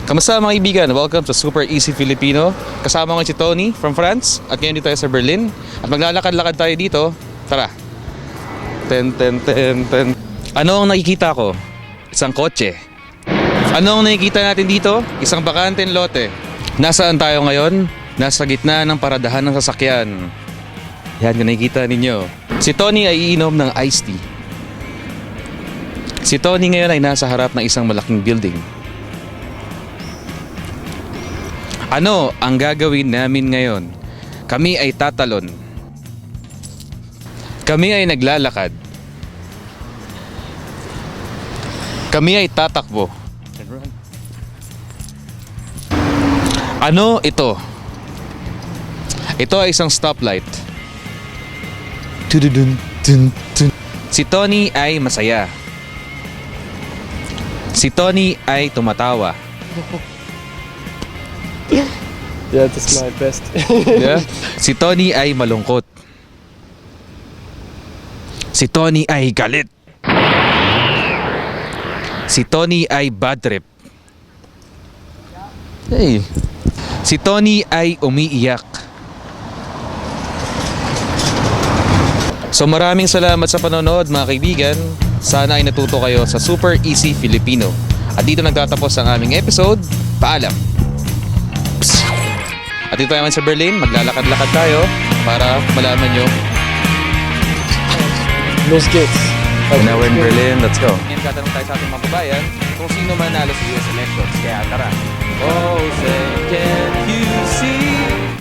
Kamusta mga kaibigan? Welcome to Super Easy Filipino. Kasama ko si Tony from France at ngayon dito tayo sa Berlin. At maglalakad-lakad tayo dito. Tara. Ten. Ano ang nakikita ko? Isang kotse. Ano ang nakikita natin dito? Isang bakanteng lote. Nasaan tayo ngayon? Nasa gitna ng paradahan ng sasakyan. Yan yung nakikita ninyo. Si Tony ay iinom ng iced tea. Si Tony ngayon ay nasa harap ng isang malaking building. Ano ang gagawin namin ngayon? Kami ay tatalon. Kami ay naglalakad. Kami ay tatakbo. Ano ito? Ito ay isang stoplight. Si Tony ay masaya. Si Tony ay tumatawa. Yeah, that's my best. Yeah? Si Tony ay malungkot. Si Tony ay galit. Si Tony ay bad trip. Hey. Si Tony ay umiiyak. So maraming salamat sa panonood mga kaibigan. Sana ay natuto kayo sa Super Easy Filipino. At dito nagtatapos ang aming episode. Paalam. At dito naman sa Berlin, maglalakad-lakad tayo para malaman nyo. Los geht's. Now we're in Berlin, let's go. Ngayon tatanong tayo sa ating mga kabayan kung sino manalo sa US elections. Kaya tara. Oh, say, can you see